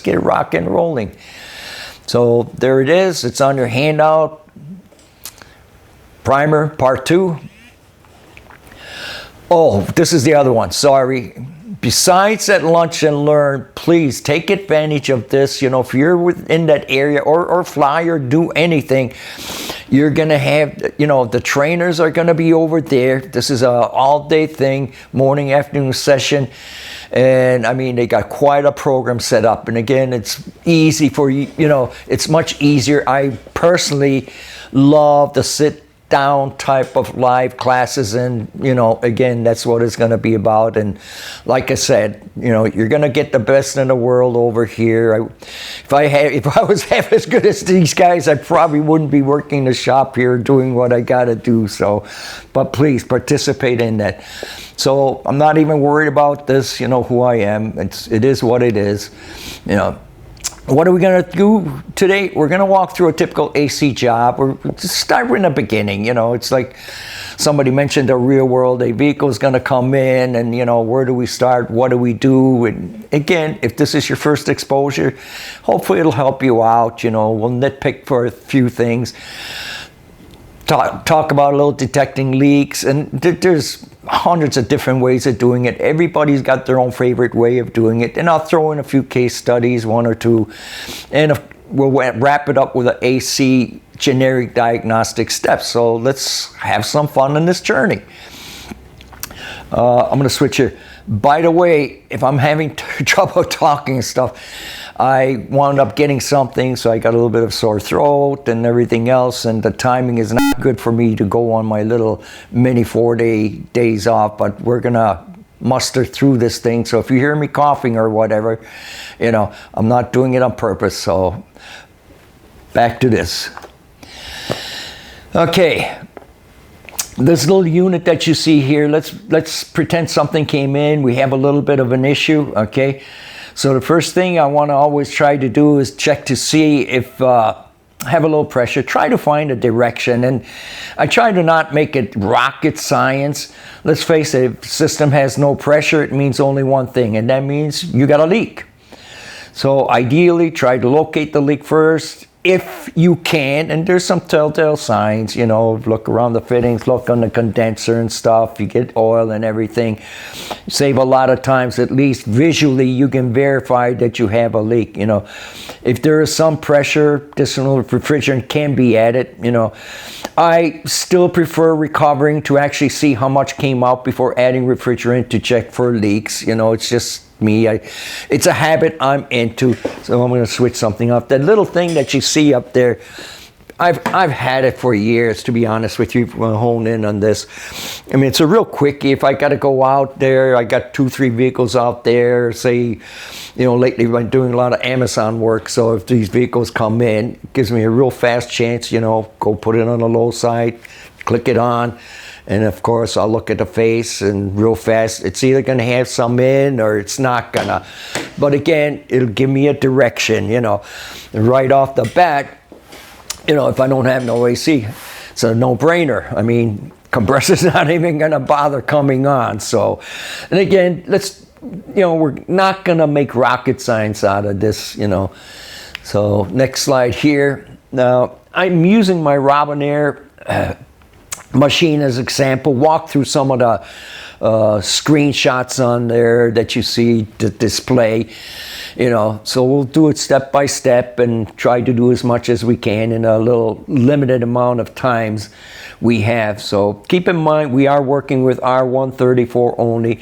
get it rock and rolling. So there it is. It's on your handout. Primer, part 2. Oh, this is the other one. Sorry. Besides that lunch and learn, please take advantage of this. You know, if you're within that area or fly or do anything, you're going to have, you know, the trainers are going to be over there. This is a all-day thing, morning, afternoon session. And I mean, they got quite a program set up. And again, it's easy for you, you know, it's much easier. I personally love the sit down type of live classes, and you know, again, that's what it's going to be about. And like I said, you know, you're going to get the best in the world over here. If I was half as good as these guys, I probably wouldn't be working the shop here doing what I got to do. So, but please participate in that. So I'm not even worried about this. You know who I am. It is what it is. You know. What are we going to do today? We're going to walk through a typical AC job. We're just start in the beginning. You know, it's like somebody mentioned the real world. A vehicle is going to come in, and you know, where do we start? What do we do? And again, if this is your first exposure, hopefully it'll help you out. You know, we'll nitpick for a few things. Talk about a little detecting leaks, and there's hundreds of different ways of doing it. Everybody's got their own favorite way of doing it, and I'll throw in a few case studies, 1 or 2, and we'll wrap it up with an AC generic diagnostic steps. So let's have some fun in this journey. I'm going to switch here. By the way, if I'm having trouble talking and stuff, I wound up getting something, so I got a little bit of sore throat and everything else, and the timing is not good for me to go on my little mini 4-day days off, but we're going to muster through this thing. So if you hear me coughing or whatever, you know, I'm not doing it on purpose. So back to this. Okay. This little unit that you see here, let's pretend something came in. We have a little bit of an issue, okay? So the first thing I want to always try to do is check to see if have a little pressure. Try to find a direction, and I try to not make it rocket science. Let's face it, if the system has no pressure, it means only one thing, and that means you got a leak. So ideally, try to locate the leak first if you can, and there's some telltale signs, you know, look around the fittings, look on the condenser and stuff, you get oil and everything. Save a lot of times, at least visually, you can verify that you have a leak, you know. If there is some pressure, distillate refrigerant can be added, you know. I still prefer recovering to actually see how much came out before adding refrigerant to check for leaks, you know, it's just me. It's a habit I'm into, so I'm going to switch something up. That little thing that you see up there, I've had it for years, to be honest with you. We'll hone in on this. I mean, it's a real quickie. If I got to go out there, I got 2-3 vehicles out there. Say, you know, lately I've been doing a lot of Amazon work, so if these vehicles come in, it gives me a real fast chance, you know, go put it on the low side, click it on. And of course, I'll look at the face and real fast, it's either going to have some in or it's not going to. But again, it'll give me a direction, you know. And right off the bat, you know, if I don't have no AC, it's a no-brainer. I mean, compressor's not even going to bother coming on. So, and again, let's, you know, we're not going to make rocket science out of this, you know. So next slide here. Now, I'm using my Robinair machine as example. Walk through some of the screenshots on there that you see the display, you know. So we'll do it step by step and try to do as much as we can in a little limited amount of times we have. So keep in mind, we are working with R134 only.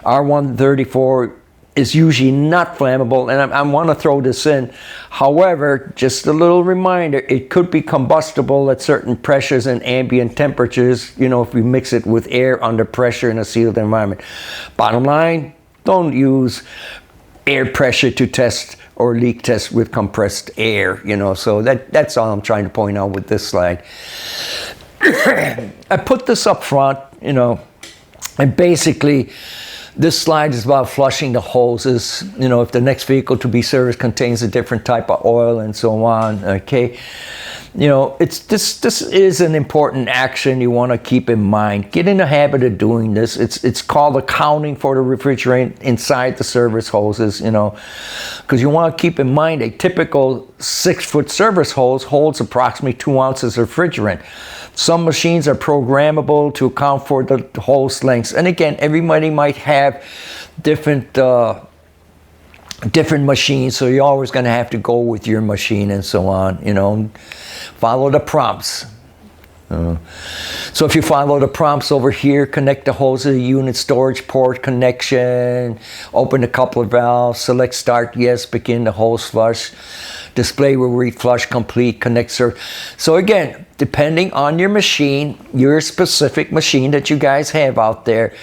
R134 is usually not flammable, and I want to throw this in. However, just a little reminder, it could be combustible at certain pressures and ambient temperatures, you know, if we mix it with air under pressure in a sealed environment. Bottom line, don't use air pressure to test or leak test with compressed air, you know. So that's all I'm trying to point out with this slide. I put this up front, you know, and basically this slide is about flushing the hoses, you know, if the next vehicle to be serviced contains a different type of oil and so on, okay. You know, this is an important action you want to keep in mind. Get in the habit of doing this. It's called accounting for the refrigerant inside the service hoses, you know, because you want to keep in mind a typical 6-foot service hose holds approximately 2 ounces of refrigerant. Some machines are programmable to account for the hose lengths. And again, everybody might have different machines, so you're always going to have to go with your machine and so on, you know. Follow the prompts. So if you follow the prompts over here, connect the hose to the unit storage port connection, open a couple of valves, select start yes, begin the hose flush, display will read flush complete, connect serve. So again, depending on your machine, your specific machine that you guys have out there,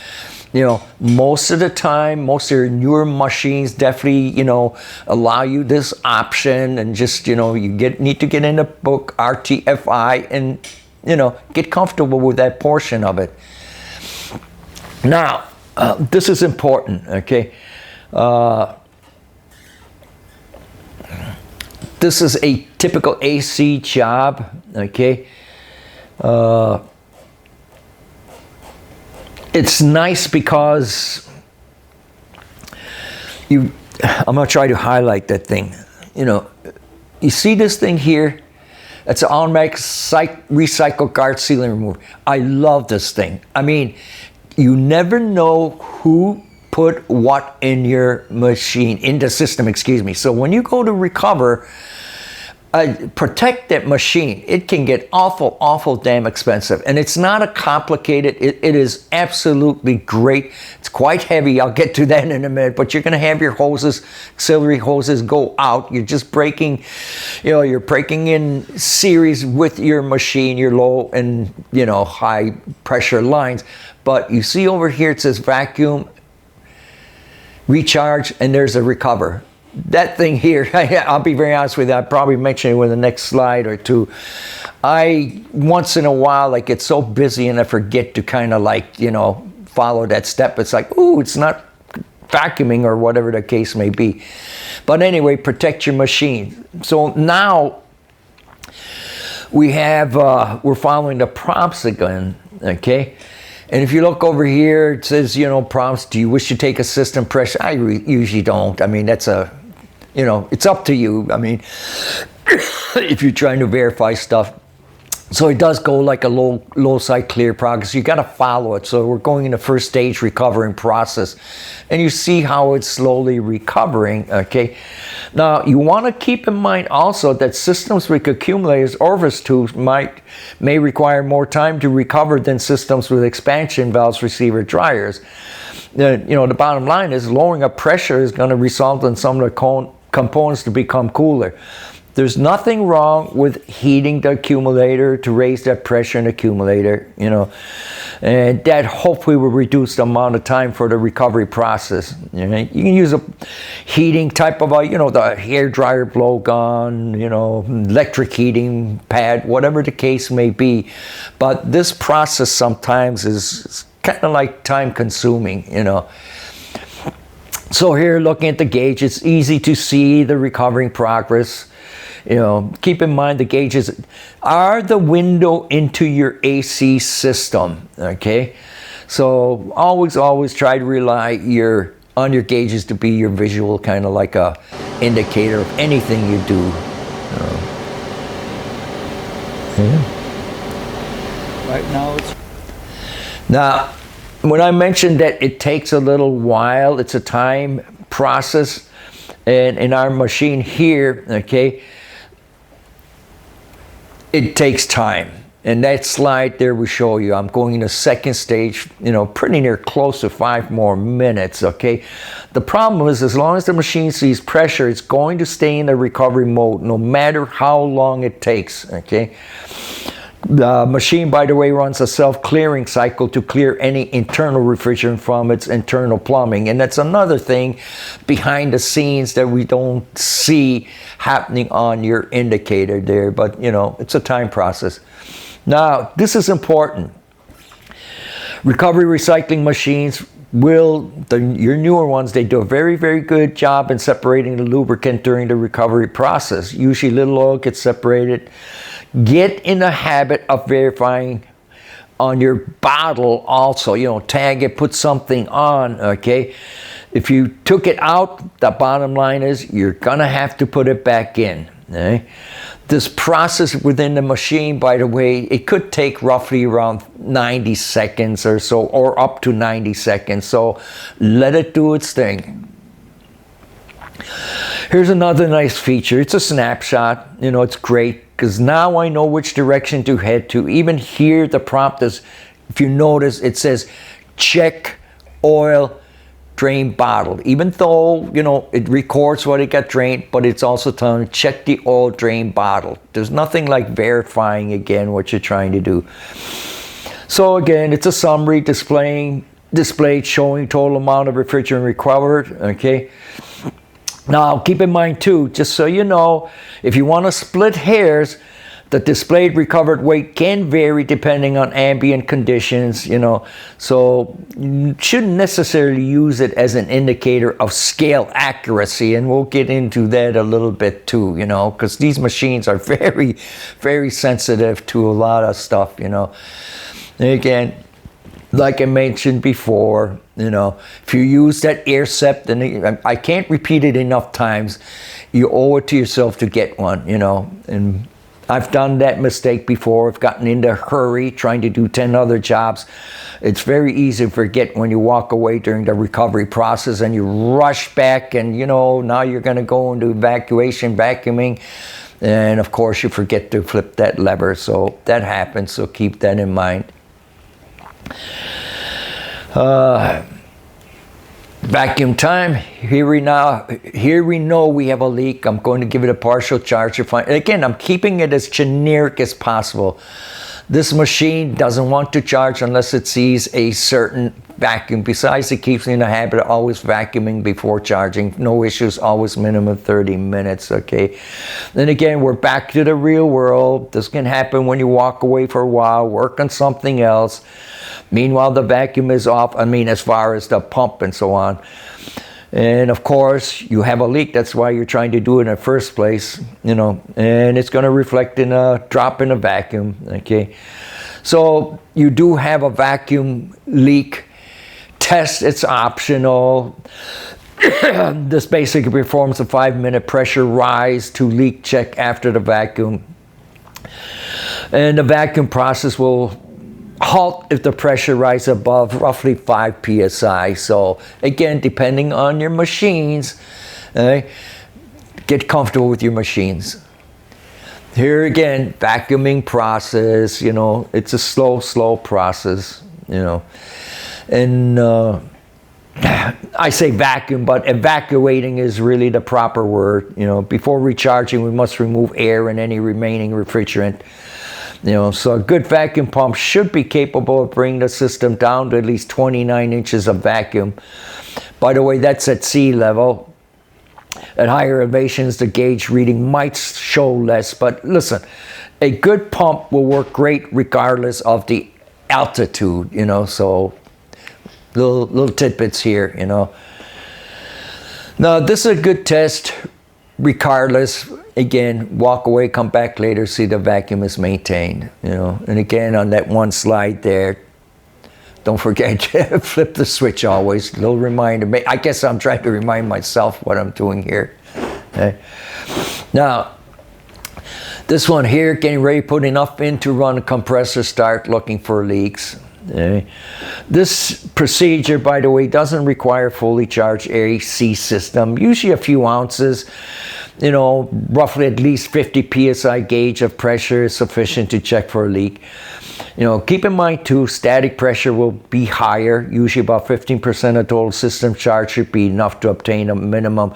you know, most of the time, most of your newer machines definitely, you know, allow you this option, and just, you know, you need to get in the book RTFI and, you know, get comfortable with that portion of it. Now, this is important, okay? This is a typical AC job, okay? It's nice because I'm going to try to highlight that thing. You know, you see this thing here? It's an automatic recycle guard sealing remover. I love this thing. I mean, you never know who put what in your machine, in the system, excuse me. So when you go to recover, protect that machine. It can get awful damn expensive, and it's not a complicated, it is absolutely great. It's quite heavy. I'll get to that in a minute, but you're going to have your hoses, auxiliary hoses go out. You're just breaking, you know, you're breaking in series with your machine, your low and, you know, high pressure lines. But you see over here, it says vacuum, recharge, and there's a recover. That thing here, I'll be very honest with you, I'll probably mention it with the next slide or two. Once in a while, I get so busy and I forget to kind of like, you know, follow that step. It's like, ooh, it's not vacuuming or whatever the case may be. But anyway, protect your machine. So now we're following the prompts again, okay? And if you look over here, it says, you know, prompts, do you wish to take a system pressure? I usually don't. I mean, that's you know, it's up to you. I mean, if you're trying to verify stuff. So it does go like a low side clear progress. You got to follow it. So we're going in the first stage recovering process. And you see how it's slowly recovering, okay? Now, you want to keep in mind also that systems with accumulators, orifice tubes, may require more time to recover than systems with expansion valves, receiver dryers. You know, the bottom line is lowering of pressure is going to result in some of the components to become cooler. There's nothing wrong with heating the accumulator to raise that pressure in the accumulator, you know, and that hopefully will reduce the amount of time for the recovery process. You know, you can use a heating type of you know, the hair dryer blow gun, you know, electric heating pad, whatever the case may be. But this process sometimes is kind of like time consuming, you know. So here, looking at the gauge, it's easy to see the recovering progress. You know, keep in mind the gauges are the window into your AC system, okay? So always try to rely on your gauges to be your visual, kind of like a indicator of anything you do. Right now it's... Now, when I mentioned that it takes a little while, it's a time process, and in our machine here, okay, it takes time. And that slide there will show you, I'm going in the second stage, you know, pretty near close to 5 more minutes, okay? The problem is, as long as the machine sees pressure, it's going to stay in the recovery mode, no matter how long it takes, okay? The machine, by the way, runs a self-clearing cycle to clear any internal refrigerant from its internal plumbing. And that's another thing behind the scenes that we don't see happening on your indicator there. But, you know, it's a time process. Now, this is important. Recovery recycling machines your newer ones, they do a very good job in separating the lubricant during the recovery process. Usually little oil gets separated. Get in the habit of verifying on your bottle also, you know, tag it, put something on, okay? If you took it out, the bottom line is you're gonna have to put it back in, okay? This process within the machine, by the way, it could take roughly around 90 seconds or so, or up to 90 seconds, so let it do its thing. Here's another nice feature. It's a snapshot. You know, it's great because now I know which direction to head to. Even here, the prompt is, if you notice, it says check oil drain bottle. Even though, you know, it records what it got drained, but it's also telling you check the oil drain bottle. There's nothing like verifying again what you're trying to do. So again, it's a summary displayed showing total amount of refrigerant recovered, okay? Now, keep in mind too, just so you know, if you want to split hairs, the displayed recovered weight can vary depending on ambient conditions, you know, so you shouldn't necessarily use it as an indicator of scale accuracy, and we'll get into that a little bit too, you know, because these machines are very, very sensitive to a lot of stuff, you know. And again, like I mentioned before, you know, if you use that air sept, and I can't repeat it enough times, you owe it to yourself to get one, you know. And I've done that mistake before. I've gotten into a hurry trying to do 10 other jobs. It's very easy to forget when you walk away during the recovery process and you rush back, and, you know, now you're going to go into evacuation, vacuuming, and of course you forget to flip that lever. So that happens, so keep that in mind. Vacuum time. Here we know we have a leak. I'm going to give it a partial charge to find. Again, I'm keeping it as generic as possible. This machine doesn't want to charge unless it sees a certain vacuum. Besides, it keeps me in the habit of always vacuuming before charging. No issues, always minimum 30 minutes, okay? Then again, we're back to the real world. This can happen when you walk away for a while, work on something else. Meanwhile, the vacuum is off, I mean, as far as the pump and so on. And of course, you have a leak. That's why you're trying to do it in the first place, you know, and it's going to reflect in a drop in the vacuum, okay? So you do have a vacuum leak test. It's optional. This basically performs a 5-minute pressure rise to leak check after the vacuum. And the vacuum process will halt if the pressure rises above roughly 5 psi. So again, depending on your machines, get comfortable with your machines. Here again, vacuuming process, you know, it's a slow process, you know. And I say vacuum, but evacuating is really the proper word. You know, before recharging, we must remove air and any remaining refrigerant. You know, so a good vacuum pump should be capable of bringing the system down to at least 29 inches of vacuum. By the way, that's at sea level. At higher elevations, the gauge reading might show less, but listen, a good pump will work great regardless of the altitude, you know, so little tidbits here, you know. Now, this is a good test regardless. Again, walk away, come back later, see the vacuum is maintained, you know. And again, on that one slide there, don't forget to flip the switch always. Little reminder. I guess I'm trying to remind myself what I'm doing here. Okay. Now, this one here, getting ready to put enough in to run a compressor, start looking for leaks. Okay. This procedure, by the way, doesn't require fully charged AC system, usually a few ounces. You know, roughly at least 50 psi gauge of pressure is sufficient to check for a leak. You know, keep in mind too, static pressure will be higher. Usually about 15% of total system charge should be enough to obtain a minimum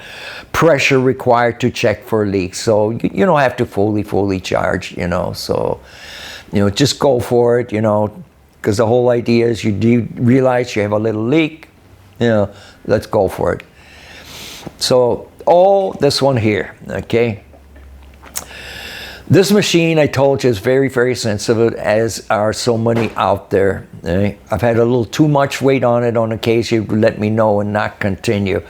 pressure required to check for leaks. So you don't have to fully charge, you know. So, you know, just go for it, you know, because the whole idea is you do realize you have a little leak, you know, let's go for it. So, this one here, okay? This machine, I told you, is very, very sensitive, as are so many out there. I've had a little too much weight on it on occasion. Let me know and not continue.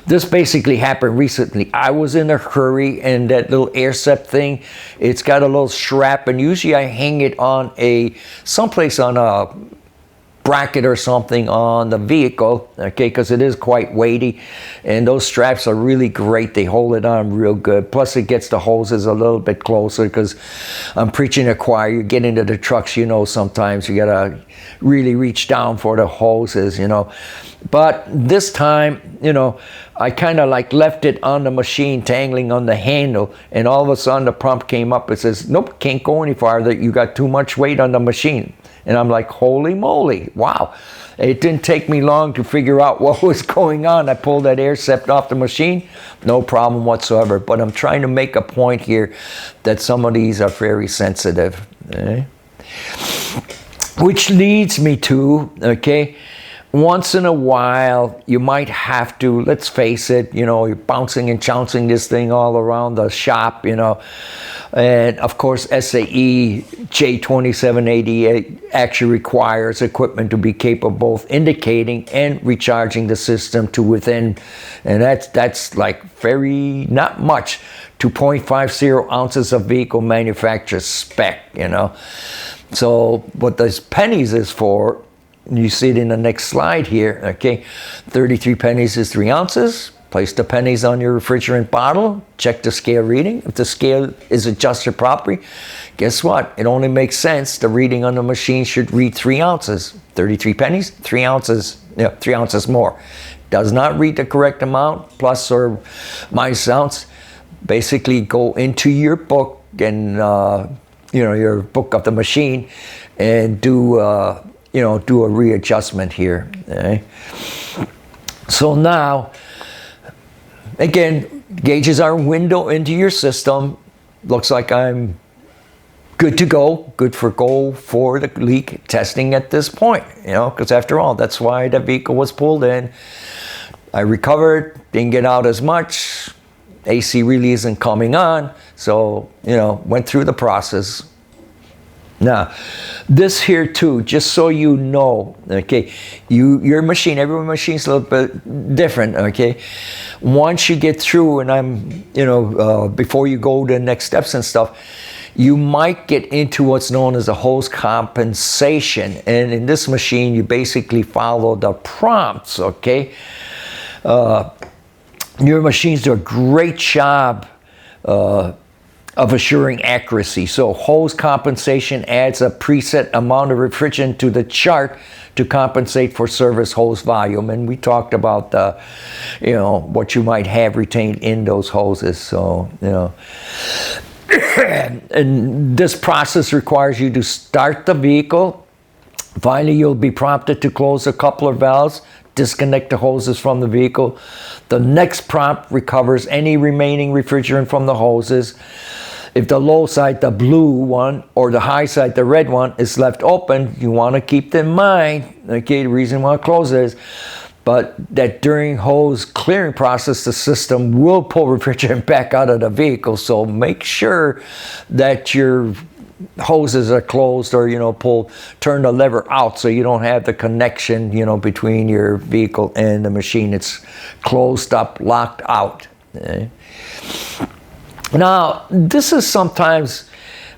This basically happened recently. I was in a hurry, and that little aircept thing, it's got a little strap, and usually I hang it on someplace on a bracket or something on the vehicle, okay, because it is quite weighty, and those straps are really great. They hold it on real good. Plus it gets the hoses a little bit closer, because I'm preaching a choir. You get into the trucks, you know, sometimes you gotta really reach down for the hoses, you know. But this time, you know, I kind of like left it on the machine, tangling on the handle, and all of a sudden the prompt came up. It says, nope, can't go any farther. You got too much weight on the machine. And I'm like, holy moly, wow. It didn't take me long to figure out what was going on. I pulled that aircept off the machine, no problem whatsoever. But I'm trying to make a point here that some of these are very sensitive. Which leads me to, okay, once in a while, you might have to, let's face it, you know, you're bouncing and trouncing this thing all around the shop, you know. And of course, SAE J2788 actually requires equipment to be capable of indicating and recharging the system to within, and that's like very, not much, to 0.50 ounces of vehicle manufacturer spec, you know. So what those pennies is for, you see it in the next slide here, okay, 33 pennies is 3 ounces. Place the pennies on your refrigerant bottle, check the scale reading. If the scale is adjusted properly, guess what? It only makes sense. The reading on the machine should read 3 ounces. 33 pennies, 3 ounces, yeah, 3 ounces more. Does not read the correct amount, plus or minus ounce. Basically go into your book and, you know, your book of the machine, and do, you know, do a readjustment here. Okay? So now, again, gauges our window into your system. Looks like I'm good to go, go for the leak testing at this point, you know, because after all, that's why the vehicle was pulled in. I recovered, didn't get out as much. AC really isn't coming on, so, you know, went through the process. Now, this here too, just so you know, okay, your machine, every machine's a little bit different, okay. Once you get through, and I'm, you know, before you go to the next steps and stuff, you might get into what's known as a hose compensation. And in this machine, you basically follow the prompts, okay. Your machines do a great job of assuring accuracy. So hose compensation adds a preset amount of refrigerant to the chart to compensate for service hose volume. And we talked about the, you know, what you might have retained in those hoses. So, you know, and this process requires you to start the vehicle. Finally, you'll be prompted to close a couple of valves, disconnect the hoses from the vehicle. The next prompt recovers any remaining refrigerant from the hoses. If the low side, the blue one, or the high side, the red one, is left open, you want to keep in mind, okay, the reason why I close it is, but that during hose clearing process, the system will pull refrigerant back out of the vehicle. So make sure that your hoses are closed, or, you know, turn the lever out so you don't have the connection, you know, between your vehicle and the machine. It's closed up, locked out. Okay? Now, this is sometimes,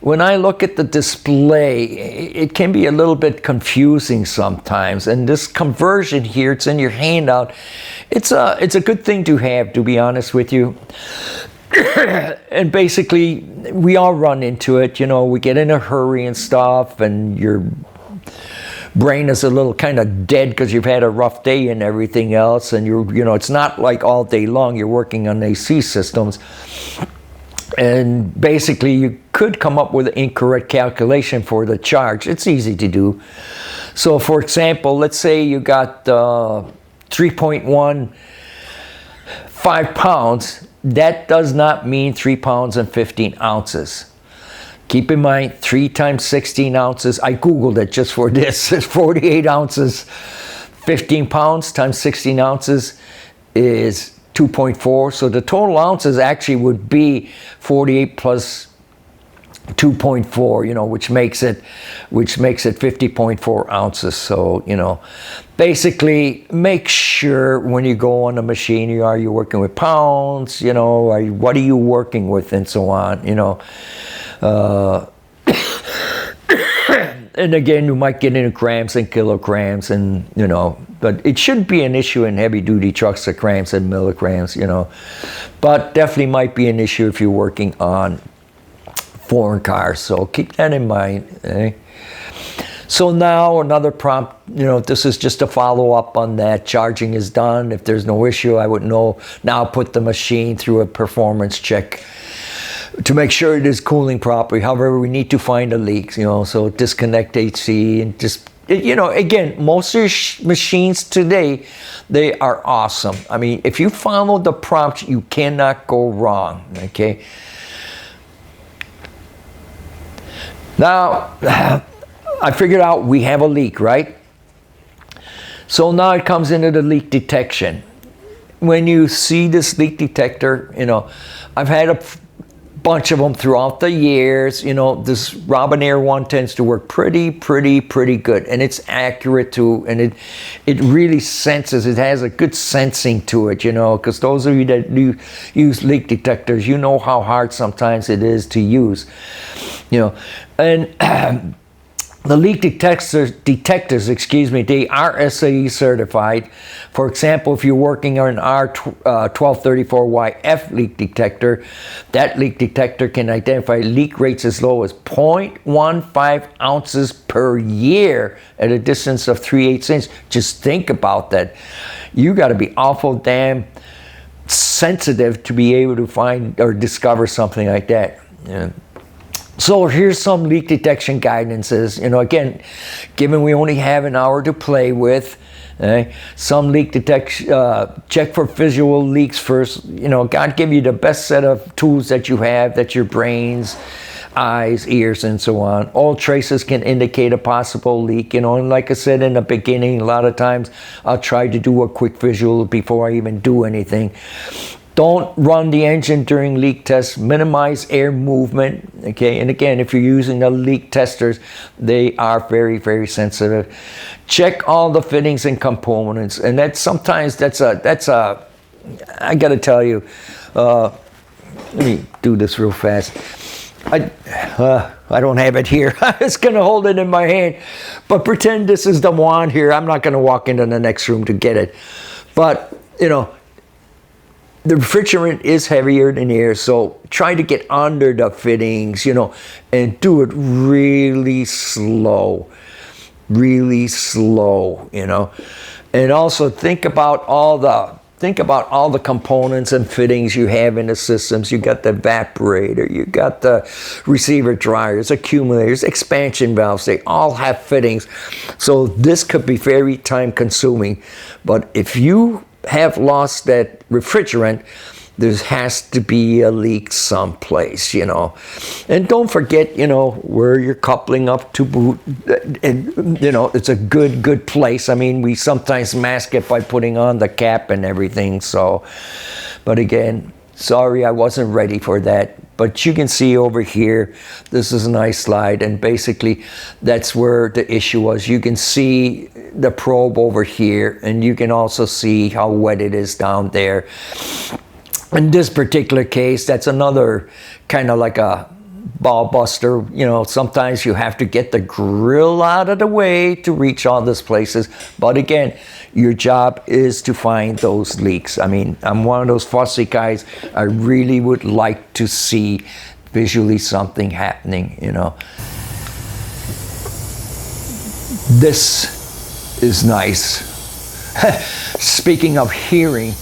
when I look at the display, it can be a little bit confusing sometimes. And this conversion here, it's in your handout. It's a good thing to have, to be honest with you. And basically, we all run into it. You know, we get in a hurry and stuff, and your brain is a little kind of dead because you've had a rough day and everything else. And you know, it's not like all day long you're working on AC systems. And basically, you could come up with an incorrect calculation for the charge. It's easy to do. So, for example, let's say you got 3.15 pounds. That does not mean 3 pounds and 15 ounces. Keep in mind, 3 times 16 ounces. I Googled it just for this. It's 48 ounces. 15 pounds times 16 ounces is 2.4. So the total ounces actually would be 48 plus 2.4, you know, which makes it 50.4 ounces. So, you know, basically make sure when you go on the machine, are you working with pounds, you know, what are you working with, and so on, you know. And again, you might get into grams and kilograms, and, you know, but it shouldn't be an issue in heavy duty trucks, the grams and milligrams, you know, but definitely might be an issue if you're working on foreign cars. So keep that in mind. Eh? So now another prompt, you know, this is just a follow up on that. Charging is done. If there's no issue, I would know now put the machine through a performance check to make sure it is cooling properly. However, we need to find the leaks, you know, so disconnect AC and just, you know, again, most of your machines today, they are awesome. I mean, if you follow the prompts, you cannot go wrong, okay? Now, I figured out we have a leak, right? So now it comes into the leak detection. When you see this leak detector, you know, I've had a bunch of them throughout the years. You know, this Robinair one tends to work pretty good, and it's accurate too, and it really senses. It has a good sensing to it, you know, because those of you that use leak detectors, you know how hard sometimes it is to use, you know, and the leak detectors, excuse me, they are SAE certified. For example, if you're working on an R1234YF leak detector, that leak detector can identify leak rates as low as 0.15 ounces per year at a distance of 3/8 inches. Just think about that. You got to be awful damn sensitive to be able to find or discover something like that. Yeah. So here's some leak detection guidances. You know, again, given we only have an hour to play with, some leak detection, check for visual leaks first. You know, God give you the best set of tools that you have, that's your brains, eyes, ears, and so on. All traces can indicate a possible leak, you know, and like I said in the beginning, a lot of times I'll try to do a quick visual before I even do anything. Don't run the engine during leak tests. Minimize air movement, okay? And again, if you're using the leak testers, they are very sensitive. Check all the fittings and components. And that's sometimes, I gotta tell you, let me do this real fast. I don't have it here. I was gonna hold it in my hand, but pretend this is the wand here. I'm not gonna walk into the next room to get it. But, you know, the refrigerant is heavier than air, so try to get under the fittings, you know, and do it really slow, you know. And also think about all the components and fittings you have in the systems. You got the evaporator, you got the receiver dryers, accumulators, expansion valves. They all have fittings. So this could be very time consuming. But if you have lost that refrigerant, there has to be a leak someplace, you know. And don't forget, you know, where you're coupling up to boot. And, you know, it's a good place. I mean, we sometimes mask it by putting on the cap and everything. So, but again, sorry, I wasn't ready for that. But you can see over here, this is a nice slide, and basically that's where the issue was. You can see the probe over here, and you can also see how wet it is down there. In this particular case, that's another kind of like a ball buster. You know, sometimes you have to get the grill out of the way to reach all these places. But again, your job is to find those leaks. I mean, I'm one of those fussy guys. I really would like to see visually something happening, you know. This is nice. Speaking of hearing,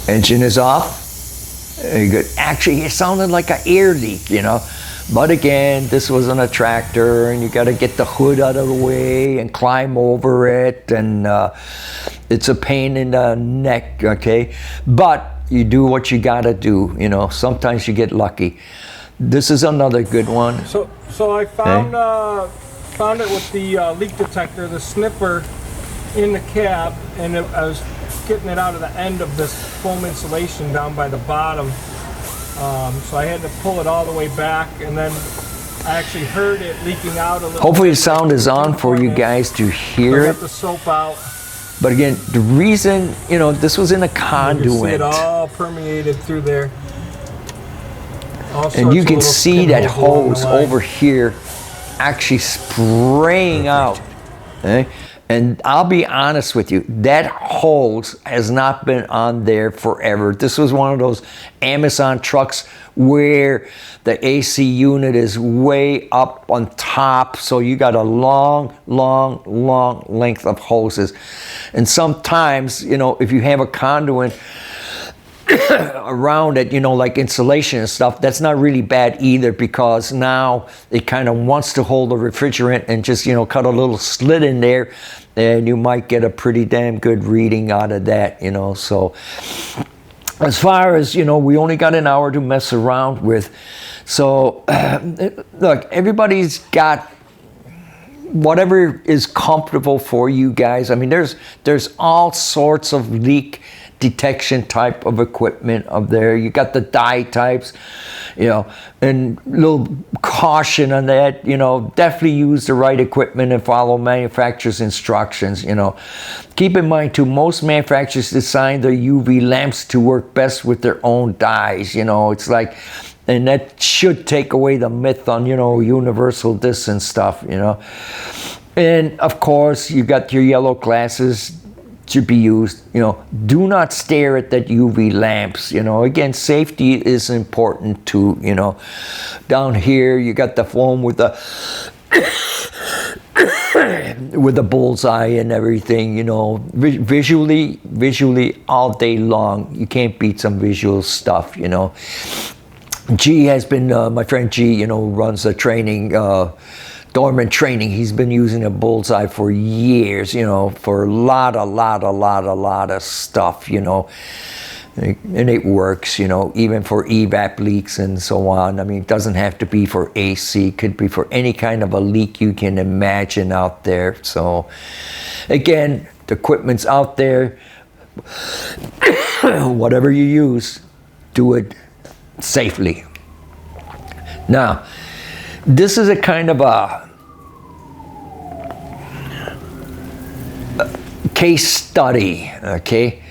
engine is off. Very good. Actually, it sounded like an air leak, you know. But again, this was on a tractor, and you got to get the hood out of the way and climb over it, and it's a pain in the neck, okay? But you do what you got to do, you know. Sometimes you get lucky. This is another good one. So I found found it with the leak detector, the sniffer in the cab, and I was getting it out of the end of this foam insulation down by the bottom, So I had to pull it all the way back, and then I actually heard it leaking out a little. Hopefully the bit, sound is on for you it. guys to So I hear it. got the soap out. But again, the reason, you know, this was in a You can see conduit. it all permeated through there. All And you sorts of can little see that pinholes along the hose line. over here actually spraying out. Okay? And I'll be honest with you, that hose has not been on there forever. This was one of those Amazon trucks where the AC unit is way up on top, so you got a long length of hoses. And sometimes, you know, if you have a conduit around it, you know, like insulation and stuff, that's not really bad either, because now it kind of wants to hold the refrigerant, and just, you know, cut a little slit in there and you might get a pretty damn good reading out of that, you know. So as far as, you know, we only got an hour to mess around with. So look, everybody's got whatever is comfortable for you guys. I mean, there's all sorts of leak detection type of equipment up there. You got the dye types, you know, and little caution on that, you know, definitely use the right equipment and follow manufacturer's instructions, you know. Keep in mind too, most manufacturers design their UV lamps to work best with their own dyes, you know. It's like, and that should take away the myth on, you know, universal this and stuff, you know. And of course, you got your yellow glasses to be used, you know. Do not stare at that UV lamps, you know. Again, safety is important too, you know. Down here, you got the foam with the with the bullseye and everything, you know. Visually all day long, you can't beat some visual stuff, you know. G has been, my friend G, you know, runs the training, Dorman training. He's been using a bullseye for years, you know, for a lot of stuff, you know. And it works, you know, even for evap leaks and so on. I mean, it doesn't have to be for AC. It could be for any kind of a leak you can imagine out there. So, again, the equipment's out there. Whatever you use, do it safely. Now, this is a kind of a case study, okay?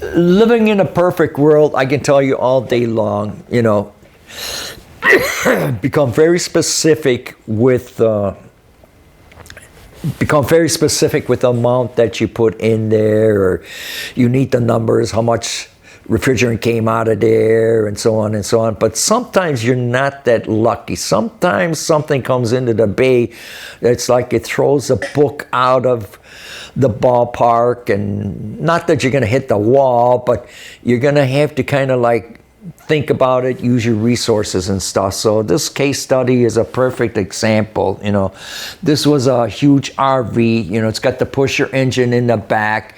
Living in a perfect world, I can tell you all day long, you know, become very specific with the amount that you put in there, or you need the numbers, how much refrigerant came out of there, and so on and so on. But sometimes you're not that lucky. Sometimes something comes into the bay that's like it throws a book out of the ballpark, and not that you're going to hit the wall, but you're going to have to kind of like think about it, use your resources and stuff. So this case study is a perfect example, you know. This was a huge RV, you know, it's got the pusher engine in the back.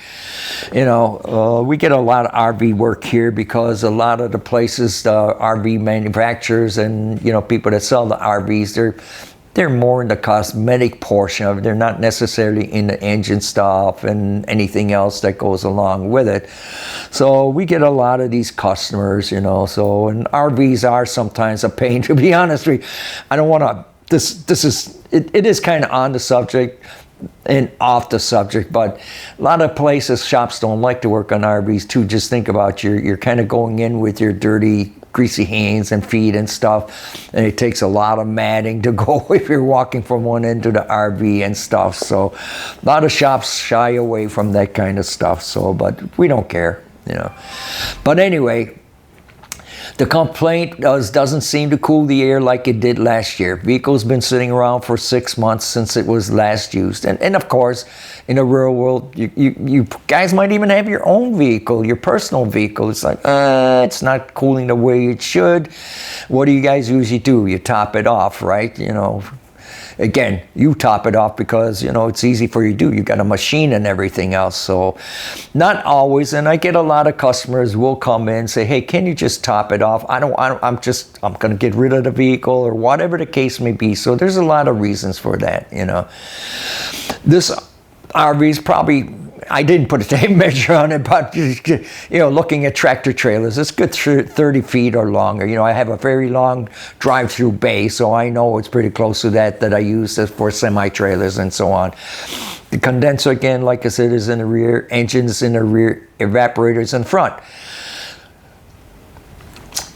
You know, we get a lot of RV work here because a lot of the places, the RV manufacturers and, you know, people that sell the RVs, they're more in the cosmetic portion of it. They're not necessarily in the engine stuff and anything else that goes along with it. So we get a lot of these customers, you know. So, and RVs are sometimes a pain, to be honest with you. I don't want to, it is kind of on the subject and off the subject, but a lot of places, shops don't like to work on RVs too. Just think about you're kind of going in with your dirty, greasy hands and feet and stuff, and it takes a lot of matting to go if you're walking from one end to the RV and stuff. So a lot of shops shy away from that kind of stuff. So, but we don't care, you know. But anyway, the complaint doesn't seem to cool the air like it did last year. Vehicle's been sitting around for 6 months since it was last used. And of course, in the real world, you guys might even have your own vehicle, your personal vehicle. It's like, it's not cooling the way it should. What do you guys usually do? You top it off, right? You know, again, you top it off because, you know, it's easy for you to do. You got a machine and everything else. So not always. And I get a lot of customers will come in and say, hey, can you just top it off? I'm going to get rid of the vehicle, or whatever the case may be. So there's a lot of reasons for that, you know. This RV is probably I didn't put a tape measure on it, but looking at tractor trailers, it's good 30 feet or longer. I have a very long drive-through bay, so I know it's pretty close to that I use for semi-trailers and so on. The condenser, again, like I said, is in the rear, engines in the rear, evaporators in front.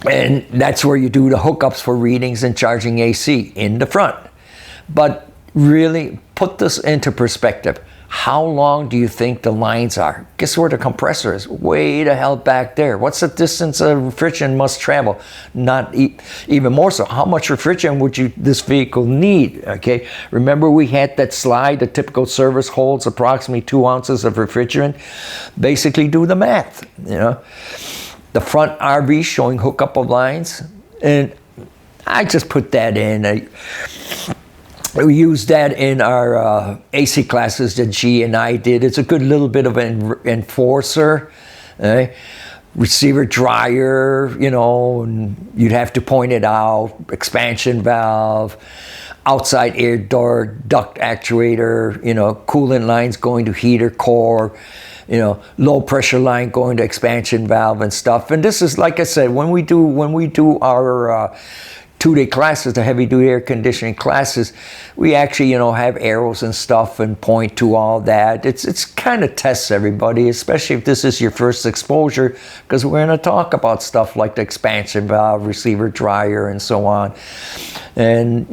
And that's where you do the hookups for readings and charging AC, in the front. But really, put this into perspective. How long do you think the lines are? Guess where the compressor is? Way the hell back there. What's the distance a refrigerant must travel? Not even more so. How much refrigerant would this vehicle need? Okay. Remember we had that slide. The typical service holds approximately 2 ounces of refrigerant. Basically, do the math. The front RV showing hookup of lines, and I just put that in. We used that in our AC classes that G and I did. It's a good little bit of an enforcer. Receiver dryer, and you'd have to point it out. Expansion valve, outside air door, duct actuator, coolant lines going to heater core, low pressure line going to expansion valve and stuff. And this is, like I said, when we do our 2-day classes, the heavy duty air conditioning classes, we actually, have arrows and stuff and point to all that. It's kind of tests everybody, especially if this is your first exposure, because we're going to talk about stuff like the expansion valve, receiver dryer, and so on. And,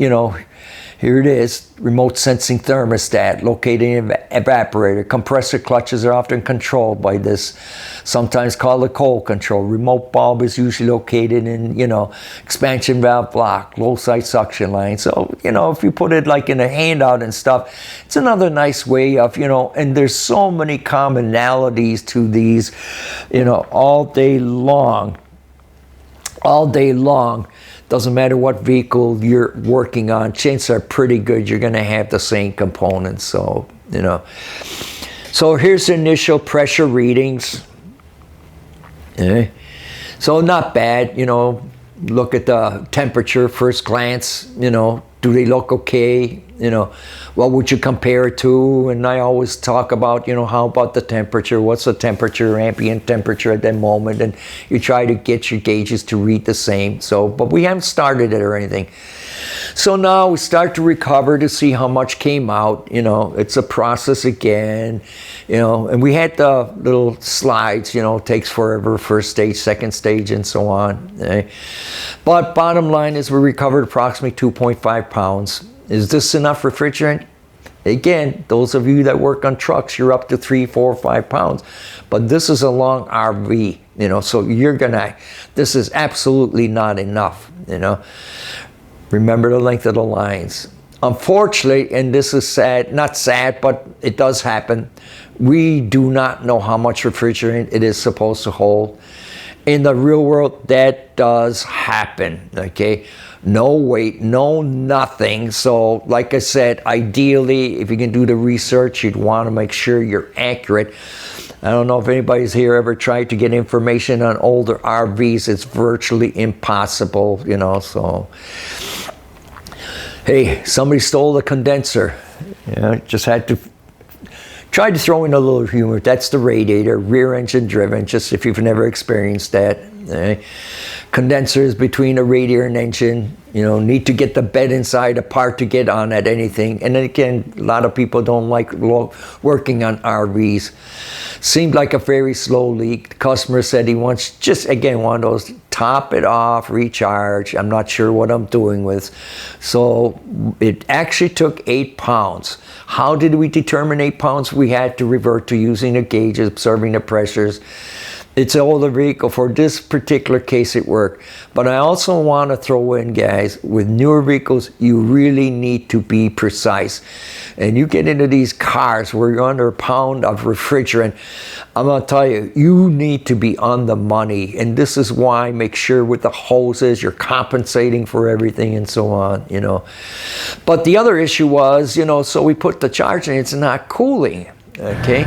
here it is, remote sensing thermostat, located in evaporator. Compressor clutches are often controlled by this, sometimes called a cold control. Remote bulb is usually located in, expansion valve block, low side suction line. So, if you put it like in a handout and stuff, it's another nice way of, and there's so many commonalities to these, all day long. Doesn't matter what vehicle you're working on, chances are pretty good you're going to have the same components. So, So here's the initial pressure readings. So not bad, look at the temperature first glance, do they look okay? What would you compare it to? And I always talk about, how about the temperature? What's the temperature, ambient temperature at that moment? And you try to get your gauges to read the same. So, but we haven't started it or anything. So now we start to recover to see how much came out. It's a process again, and we had the little slides, takes forever, first stage, second stage, and so on. But bottom line is we recovered approximately 2.5 pounds. Is this enough refrigerant? Again, those of you that work on trucks, you're up to 3, 4, 5 pounds. But this is a long RV, so this is absolutely not enough, Remember the length of the lines. Unfortunately, and this is sad, not sad, but it does happen, we do not know how much refrigerant it is supposed to hold. In the real world, that does happen, okay? No weight, no nothing. So, like I said, ideally, if you can do the research, you'd want to make sure you're accurate. I don't know if anybody's here ever tried to get information on older RVs. It's virtually impossible, so. Hey, somebody stole the condenser. Just had to try to throw in a little humor. That's the radiator, rear engine driven, just if you've never experienced that. Condensers between a radiator and engine, need to get the bed inside apart to get on at anything. And then again, a lot of people don't like working on RVs. Seemed like a very slow leak. The customer said he wants just, again, one of those, top it off, recharge. I'm not sure what I'm doing with. So it actually took 8 pounds. How did we determine 8 pounds? We had to revert to using the gauges, observing the pressures. It's an older vehicle. For this particular case, it worked. But I also want to throw in, guys, with newer vehicles, you really need to be precise. And you get into these cars where you're under a pound of refrigerant, I'm going to tell you, you need to be on the money. And this is why make sure with the hoses, you're compensating for everything and so on, But the other issue was, so we put the charge in, it's not cooling, okay?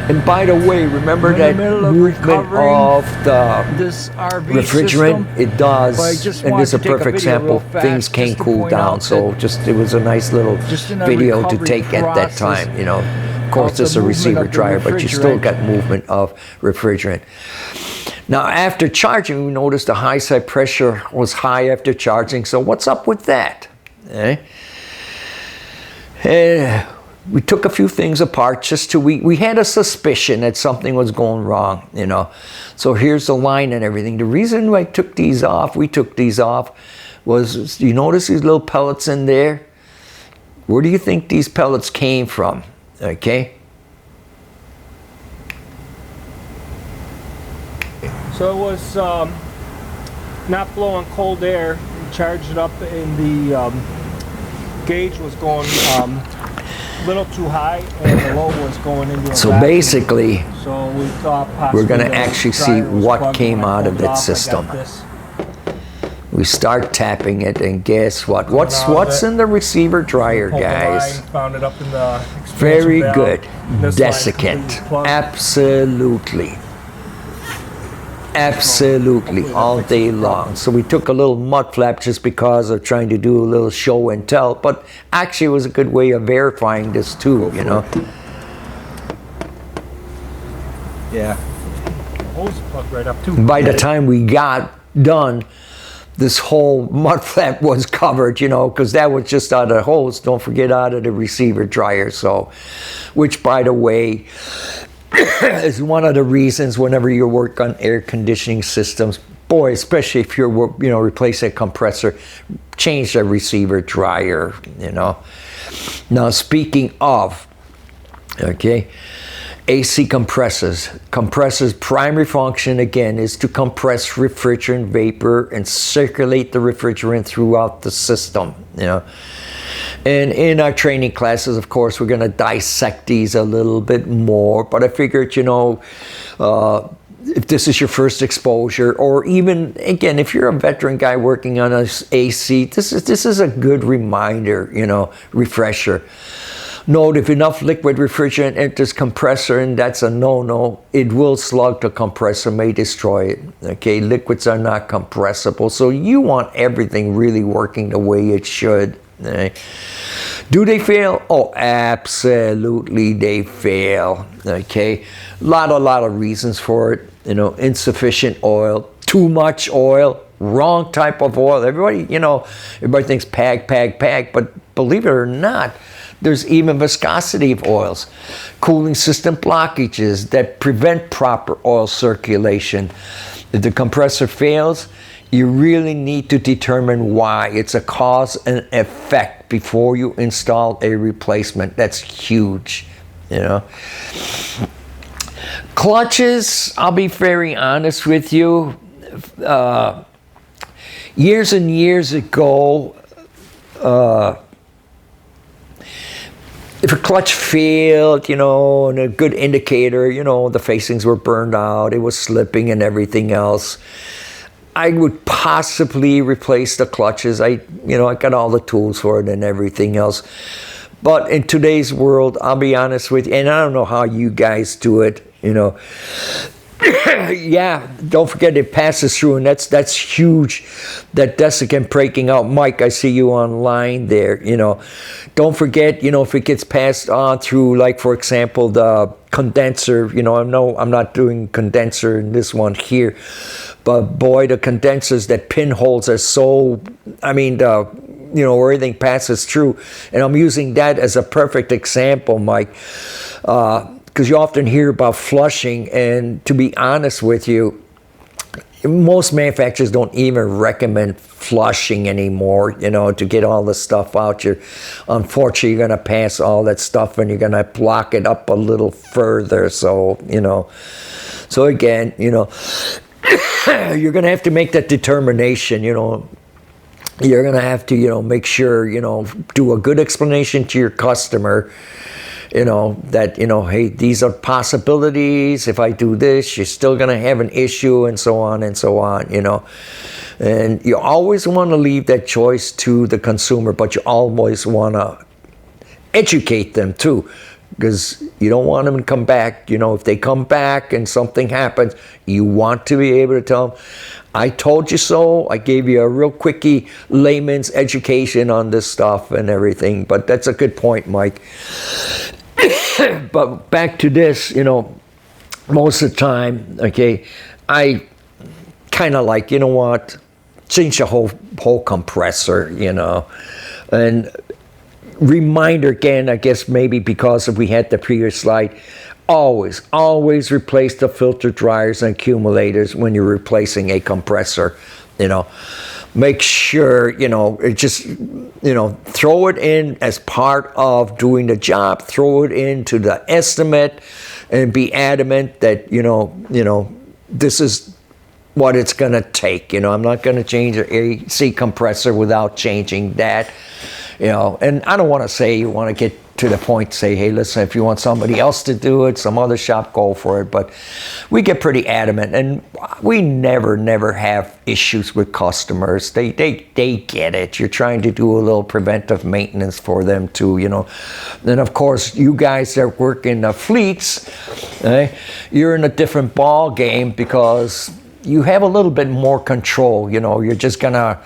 And by the way, remember that movement of the this RV refrigerant? system, It does, and this is a to take perfect video sample. real fast Things can just to cool point down, out so that it was a nice little just in that video to recovery take at that process, time, course, this is a movement receiver of the dryer, but you still refrigerant. got movement of refrigerant. Now, after charging, we noticed the high side pressure was high after charging. So what's up with that? We took a few things apart just to, we had a suspicion that something was going wrong, you know. So here's the line and everything. The reason we took these off was, you notice these little pellets in there? Where do you think these pellets came from? Okay. So it was not blowing cold air. We charged it up, and the gauge was going a little too high, and the low was going into a So vacuum. basically, So we thought possibly we're going to the actually see dryer was what plugged. came When I out of pulled it that off, I got system. this. We start tapping it, and guess what? Out of What's it. in the receiver dryer, Pulled the guys? line, found it up in the expansion Very valve. good. This line Desiccant. completely plugged. Absolutely. Absolutely. Hopefully that All fixes day the problem. long. So we took a little mud flap just because of trying to do a little show and tell, but actually it was a good way of verifying this too, you know. Yeah. The hose plugged right up too. By the time we got done, this whole mud flap was covered, you know, because that was just out of the hose. Don't forget, out of the receiver dryer. So, which, by the way, is one of the reasons whenever you work on air conditioning systems, boy, especially if you're, you know, replace a compressor, change the receiver dryer, you know. Now, speaking of, okay, AC compressors. Compressors' primary function, again, is to compress refrigerant vapor and circulate the refrigerant throughout the system, you know. And in our training classes, of course, we're going to dissect these a little bit more, but I figured, you know, if this is your first exposure, or even, again, if you're a veteran guy working on an AC, this is a good reminder, you know, refresher. Note, if enough liquid refrigerant enters compressor, and that's a no-no, it will slug the compressor, may destroy it. Okay, liquids are not compressible, so you want everything really working the way it should. Okay. Do they fail? Oh, absolutely they fail. Okay, a lot of reasons for it. You know, insufficient oil, too much oil, wrong type of oil. Everybody thinks PAG, but believe it or not, there's even viscosity of oils, cooling system blockages that prevent proper oil circulation. If the compressor fails, you really need to determine why. It's a cause and effect before you install a replacement. That's huge, you know. Clutches, I'll be very honest with you. Years and years ago, if a clutch failed, you know, and a good indicator, you know, the facings were burned out, it was slipping and everything else, I would possibly replace the clutches. I got all the tools for it and everything else. But in today's world, I'll be honest with you, and I don't know how you guys do it, you know. Yeah, don't forget it passes through, and that's huge. That desiccant breaking out. Mike, I see you online there, you know. Don't forget, you know, if it gets passed on through, like, for example, the condenser, you know, I'm not doing condenser in this one here, but boy, the condensers, that pinholes are so, I mean, you know, where everything passes through. And I'm using that as a perfect example, Mike, because you often hear about flushing, and to be honest with you, most manufacturers don't even recommend flushing anymore, you know, to get all the stuff out. Unfortunately, you're going to pass all that stuff, and you're going to block it up a little further. So, you know, so again, you know, you're going to have to make that determination, you know. You're going to have to, you know, make sure, you know, do a good explanation to your customer, you know, that, you know, hey, these are possibilities. If I do this, you're still going to have an issue, and so on and so on, you know. And you always want to leave that choice to the consumer, but you always want to educate them too, because you don't want them to come back. You know, if they come back and something happens, you want to be able to tell them, I told you so. I gave you a real quickie layman's education on this stuff and everything. But that's a good point, Mike. But back to this, most of the time, okay, I kind of like, what, change the whole compressor, and reminder again, I guess maybe because if we had the previous slide, always replace the filter dryers and accumulators when you're replacing a compressor, Make sure, it just, throw it in as part of doing the job, throw it into the estimate, and be adamant that, this is what it's going to take. I'm not going to change an AC compressor without changing that, and I don't want to say you want to get to the point, say, hey, listen, if you want somebody else to do it, some other shop, go for it. But we get pretty adamant, and we never have issues with customers. They get it. You're trying to do a little preventive maintenance for them too, Then of course, you guys that work in the fleets, you're in a different ball game because you have a little bit more control. You're just gonna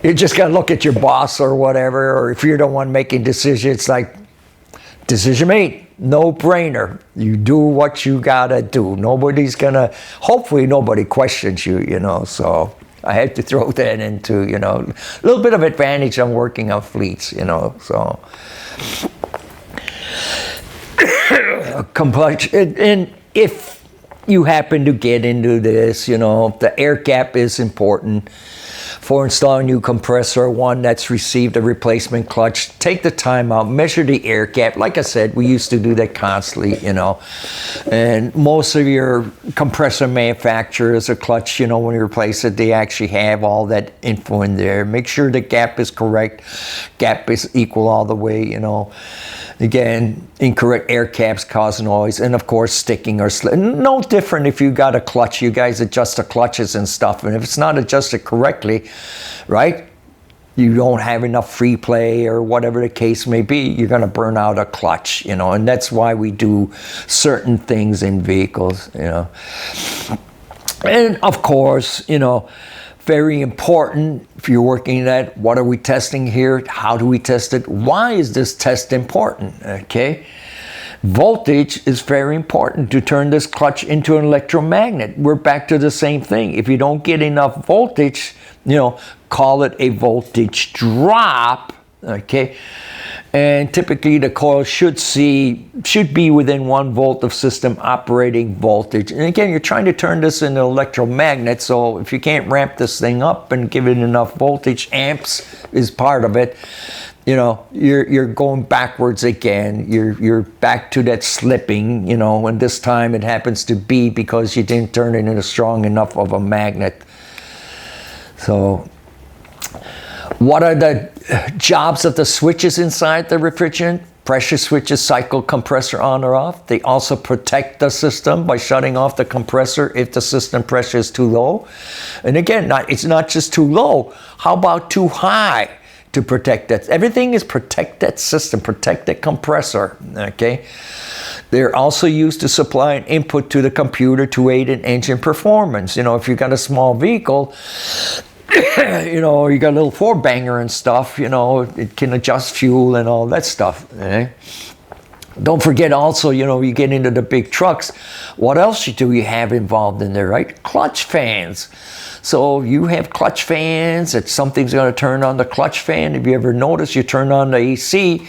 you just got to look at your boss or whatever, or if you're the one making decisions, it's like, decision made, no brainer. You do what you got to do. Hopefully nobody questions you, so I had to throw that into, a little bit of advantage on working on fleets, so. And if you happen to get into this, the air gap is important. For installing a new compressor, one that's received a replacement clutch, take the time out, measure the air gap. Like I said, we used to do that constantly, And most of your compressor manufacturers or clutch, when you replace it, they actually have all that info in there. Make sure the gap is correct, gap is equal all the way, Again, incorrect air caps cause noise, and of course sticking or no different if you got a clutch. You guys adjust the clutches and stuff, and if it's not adjusted correctly, right, you don't have enough free play or whatever the case may be, you're going to burn out a clutch, and that's why we do certain things in vehicles, And of course, very important if you're working at what are we testing here? How do we test it? Why is this test important? Okay. Voltage is very important to turn this clutch into an electromagnet. We're back to the same thing. If you don't get enough voltage, call it a voltage drop. Okay. And typically the coil should be within 1 volt of system operating voltage. And again, you're trying to turn this into an electromagnet, so if you can't ramp this thing up and give it enough voltage, amps is part of it, you're going backwards again. You're back to that slipping, and this time it happens to be because you didn't turn it into strong enough of a magnet. So what are the jobs of the switches inside the refrigerant? Pressure switches cycle compressor on or off. They also protect the system by shutting off the compressor if the system pressure is too low. And again, it's not just too low. How about too high to protect that? Everything is protect that system, protect that compressor, okay? They're also used to supply an input to the computer to aid in engine performance. If you've got a small vehicle, you got a little 4-banger and stuff, it can adjust fuel and all that stuff. Don't forget also, you get into the big trucks, what else do you have involved in there, right? Clutch fans. So you have clutch fans, that something's going to turn on the clutch fan. If you ever notice, you turn on the AC,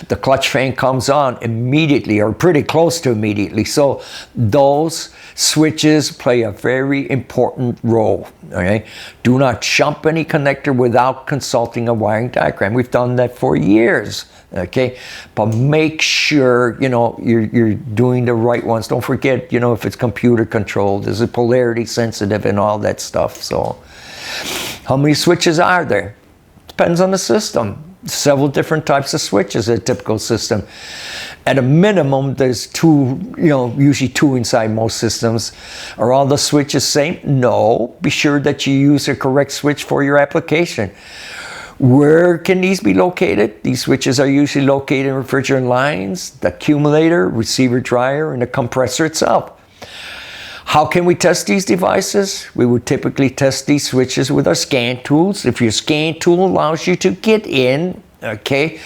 the clutch fan comes on immediately or pretty close to immediately. So those switches play a very important role. Okay? Do not jump any connector without consulting a wiring diagram. We've done that for years. Okay, but make sure you're doing the right ones. Don't forget, if it's computer controlled, is it polarity sensitive and all that stuff. So how many switches are there? Depends on the system. Several different types of switches in a typical system. At a minimum, there's 2, usually 2 inside most systems. Are all the switches same? No. Be sure that you use the correct switch for your application. Where can these be located? These switches are usually located in refrigerant lines, the accumulator, receiver dryer, and the compressor itself. How can we test these devices? We would typically test these switches with our scan tools. If your scan tool allows you to get in, okay,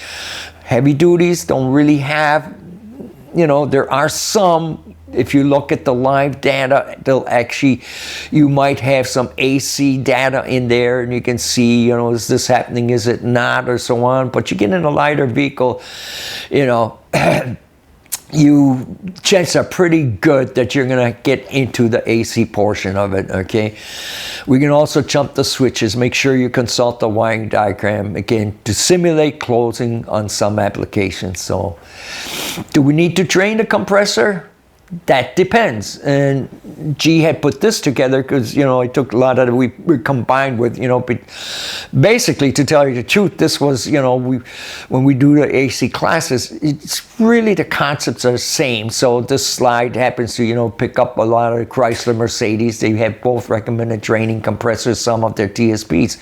Heavy duties don't really have, there are some, if you look at the live data, they'll actually, you might have some AC data in there and you can see, is this happening, is it not, or so on. But you get in a lighter vehicle, chances are pretty good that you're going to get into the AC portion of it, okay? We can also jump the switches. Make sure you consult the wiring diagram, again, to simulate closing on some applications. So, do we need to drain the compressor? That depends. And G had put this together because, I took a lot of it, we combined with, basically, to tell you the truth, this was, when we do the AC classes, it's really the concepts are the same. So this slide happens to, pick up a lot of Chrysler, Mercedes. They have both recommended draining compressors, some of their TSPs.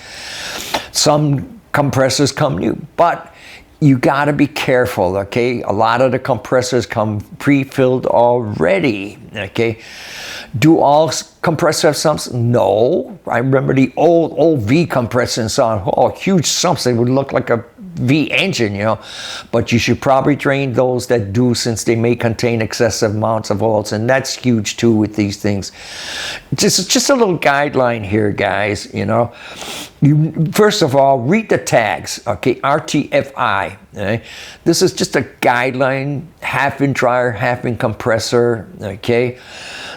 Some compressors come new, but you got to be careful, okay? A lot of the compressors come pre-filled already, okay? Do all compressors have sumps? No. I remember the old V compressors and so on. Huge sumps. They would look like a V engine, But you should probably drain those that do, since they may contain excessive amounts of oils, and that's huge too with these things. Just a little guideline here, guys, You first of all, read the tags, okay? RTFI, okay? This is just a guideline, half-inch dryer, half-inch compressor, okay?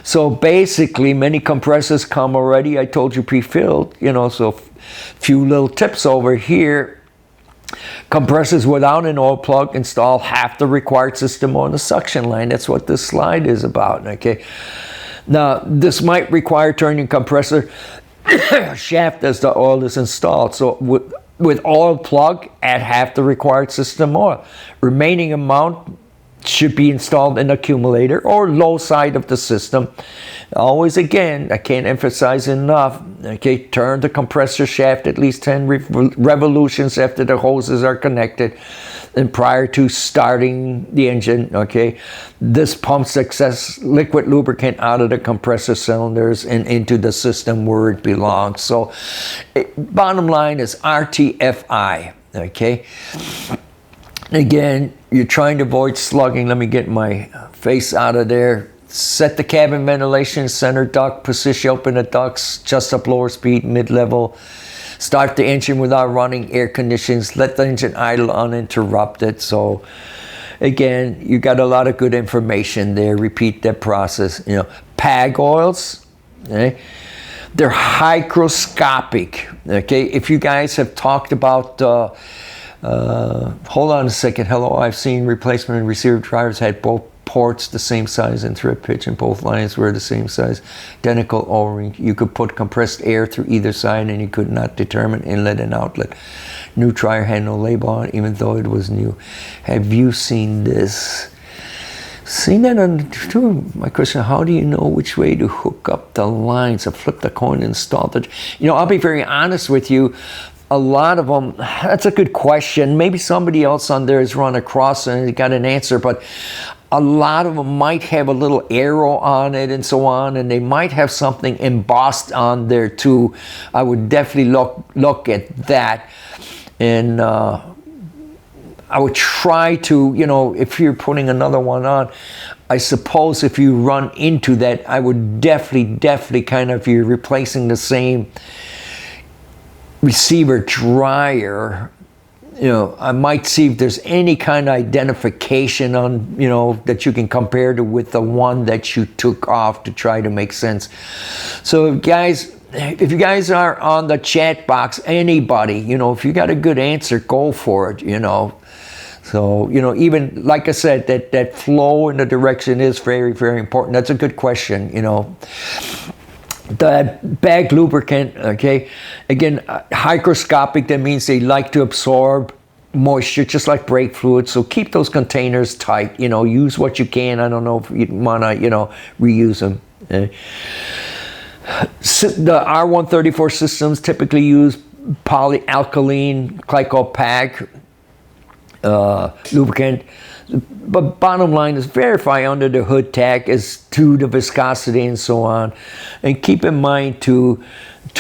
So basically, many compressors come already, I told you, pre-filled, so few little tips over here. Compressors without an oil plug install half the required system on the suction line. That's what this slide is about, okay? Now, this might require turning compressor shaft as the oil is installed. So with oil plug, add half the required system oil. Remaining amount should be installed in accumulator or low side of the system. Always, again, I can't emphasize enough, okay, turn the compressor shaft at least 10 revolutions after the hoses are connected and prior to starting the engine, okay? This pumps excess liquid lubricant out of the compressor cylinders and into the system where it belongs. So, bottom line is RTFI, okay? Again, you're trying to avoid slugging. Let me get my face out of there. Set the cabin ventilation, center duct, position open the ducts, adjust up lower speed, mid-level. Start the engine without running air conditions. Let the engine idle uninterrupted. So, again, you got a lot of good information there. Repeat that process. PAG oils, okay? They're hygroscopic, okay? If you guys have talked about... hold on a second. Hello, I've seen replacement and receiver dryers had both ports the same size and thread pitch, and both lines were the same size, identical O-ring. You could put compressed air through either side and you could not determine inlet and outlet. New dryer had no label on it, even though it was new. Have you seen this? Seen that on my question, how do you know which way to hook up the lines? I flip the coin and install it. I'll be very honest with you. A lot of them, that's a good question. Maybe somebody else on there has run across and got an answer, but a lot of them might have a little arrow on it and so on, and they might have something embossed on there too. I would definitely look at that. And I would try to, if you're putting another one on, I suppose if you run into that, I would definitely kind of, if you're replacing the same receiver dryer, I might see if there's any kind of identification on, that you can compare to with the one that you took off to try to make sense. So if you guys are on the chat box, anybody, if you got a good answer, go for it, So, even, like I said, that flow in the direction is very, very important. That's a good question, The bag lubricant, okay, again, hygroscopic, that means they like to absorb moisture just like brake fluid, so keep those containers tight, use what you can. I don't know if you want to, reuse them. The R134 systems typically use polyalkylene glycol PAG lubricant. But bottom line is verify under the hood tag as to the viscosity and so on. And keep in mind too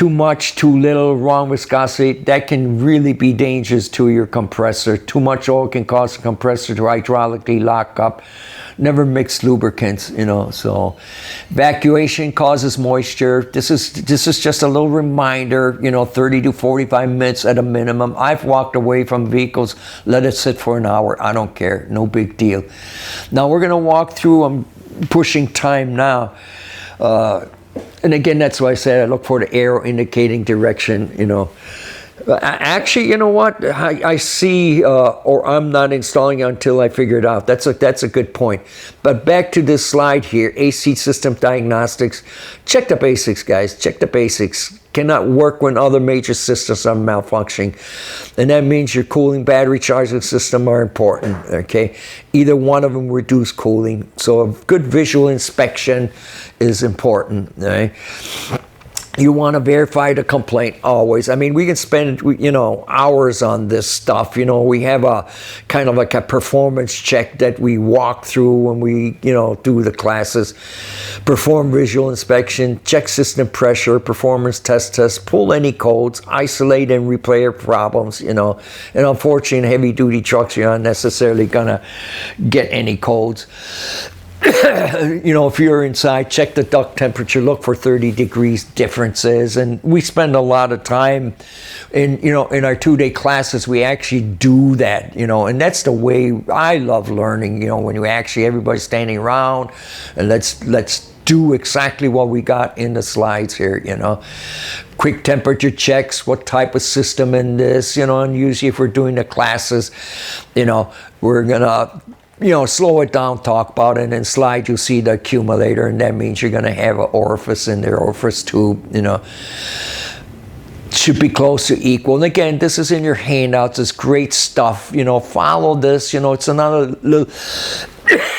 much, too little, wrong viscosity, that can really be dangerous to your compressor. Too much oil can cause the compressor to hydraulically lock up. Never mix lubricants, you know. So evacuation causes moisture. This is just a little reminder, you know, 30 to 45 minutes at a minimum. I've walked away from vehicles, let it sit for an hour. I don't care, no big deal. Now we're gonna walk through, I'm pushing time now. And again, that's why I said I look for the arrow indicating direction, you know. Actually, you know what? I see, or I'm not installing it until I figure it out. That's a good point. But back to this slide here, AC system diagnostics. Check the basics, guys. Check the basics. Cannot work when other major systems are malfunctioning. And that means your cooling, battery charging system are important, okay? Either one of them reduce cooling. So a good visual inspection is important, right? You want to verify the complaint always. I mean, we can spend, you know, hours on this stuff. You know, we have a kind of like a performance check that we walk through when we, you know, do the classes. Perform visual inspection, check system pressure, performance test, pull any codes, isolate and repair problems, you know. And unfortunately, in heavy duty trucks, you're not necessarily going to get any codes. You know, if you're inside, check the duct temperature, look for 30 degrees differences. And we spend a lot of time in, you know, in our 2-day classes, we actually do that, you know, and that's the way I love learning, you know, when you actually, everybody's standing around and let's do exactly what we got in the slides here, you know. Quick temperature checks, what type of system in this, you know, and usually if we're doing the classes, you know, we're gonna, you know, slow it down, talk about it, and then slide, you'll see the accumulator, and that means you're going to have an orifice in there, orifice tube, you know. Should be close to equal. And again, this is in your handouts. It's great stuff. You know, follow this. You know, it's another little,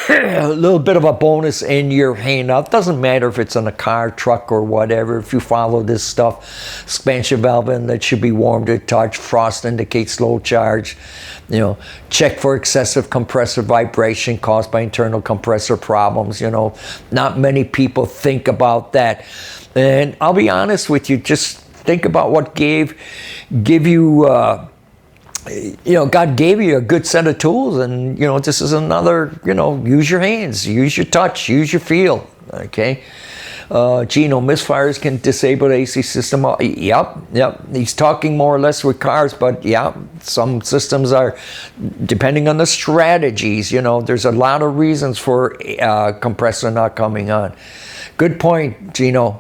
a little bit of a bonus in your handout. Doesn't matter if it's on a car, truck, or whatever. If you follow this stuff, expansion valve inlet should be warm to touch. Frost indicates low charge. You know, check for excessive compressor vibration caused by internal compressor problems. You know, not many people think about that. And I'll be honest with you, just think about what give you, you know, God gave you a good set of tools, and, you know, this is another, you know, use your hands, use your touch, use your feel, okay? Gino, misfires can disable the AC system. Yep. He's talking more or less with cars, but yeah, some systems are, depending on the strategies, you know, there's a lot of reasons for compressor not coming on. Good point, Gino.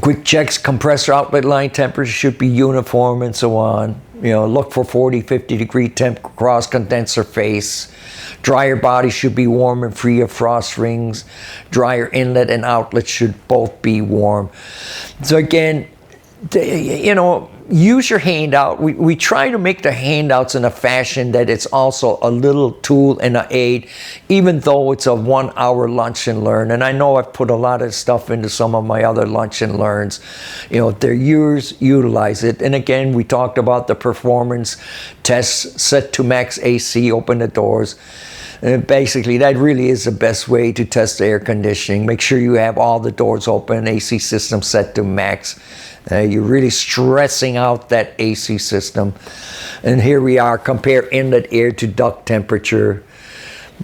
Quick checks, compressor outlet line temperature should be uniform and so on. You know, look for 40, 50 degree temp across condenser face. Dryer body should be warm and free of frost rings. Dryer inlet and outlet should both be warm. So again, you know, use your handout. We try to make the handouts in a fashion that it's also a little tool and an aid, even though it's a 1-hour lunch and learn. And I know I've put a lot of stuff into some of my other lunch and learns. You know, they're yours, utilize it. And again, we talked about the performance tests, set to max AC, open the doors. And basically, that really is the best way to test the air conditioning. Make sure you have all the doors open, AC system set to max. You're really stressing out that AC system. And here we are, compare inlet air to duct temperature.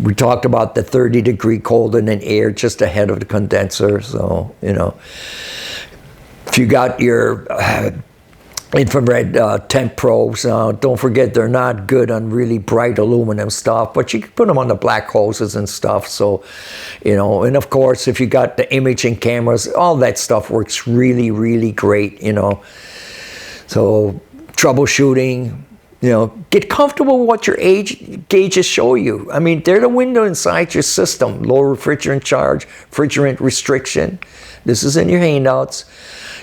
We talked about the 30 degree cold in an air just ahead of the condenser. So, you know, if you got your infrared temp probes, don't forget they're not good on really bright aluminum stuff, but you can put them on the black hoses and stuff. So, you know, and of course, if you got the imaging cameras, all that stuff works really, really great, you know. So troubleshooting, you know, get comfortable with what your gauges show you. I mean, they're the window inside your system. Low refrigerant charge, refrigerant restriction. This is in your handouts.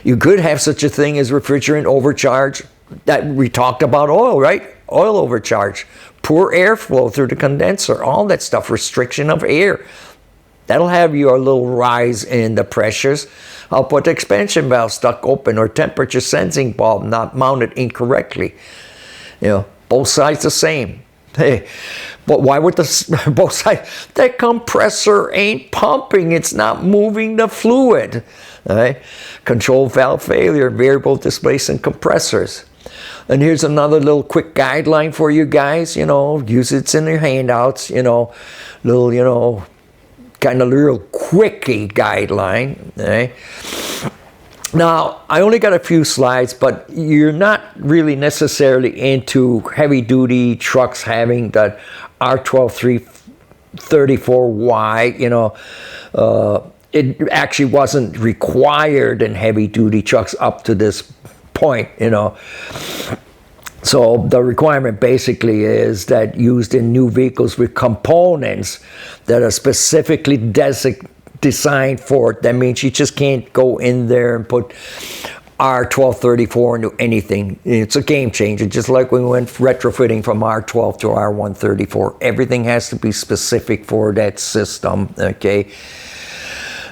You could have such a thing as refrigerant overcharge. That we talked about oil, right? Oil overcharge. Poor airflow through the condenser. All that stuff. Restriction of air. That'll have you a little rise in the pressures. I'll put the expansion valve stuck open or temperature sensing bulb not mounted incorrectly. You know, both sides the same. Hey, but why would both sides? The compressor ain't pumping. It's not moving the fluid. All right? Control valve failure, variable displacement compressors. And here's another little quick guideline for you guys. Use it in your handouts. Little, kind of real quickie guideline. Okay? Now, I only got a few slides, but you're not really necessarily into heavy-duty trucks having that R12334Y. It actually wasn't required in heavy-duty trucks up to this point. So the requirement basically is that used in new vehicles with components that are specifically designed for it. That means you just can't go in there and put R1234 into anything. It's a game changer, just like when we went retrofitting from R12 to R134. Everything has to be specific for that system, okay?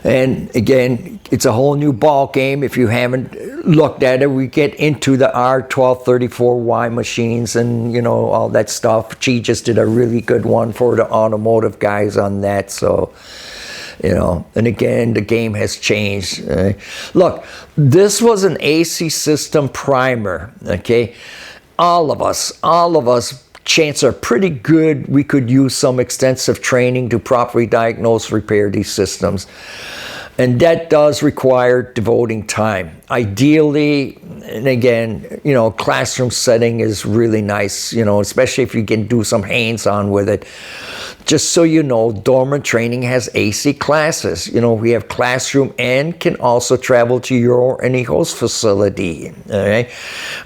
And again, it's a whole new ball game. If you haven't looked at it, we get into the R1234Y machines and, all that stuff. She just did a really good one for the automotive guys on that, so... and again, the game has changed. Look, this was an AC system primer, okay? All of us, chances are pretty good we could use some extensive training to properly diagnose, repair these systems. And that does require devoting time. Ideally, and again, classroom setting is really nice, especially if you can do some hands-on with it. Just so you know, Dorman Training has AC classes. We have classroom and can also travel to your or any host facility. Okay?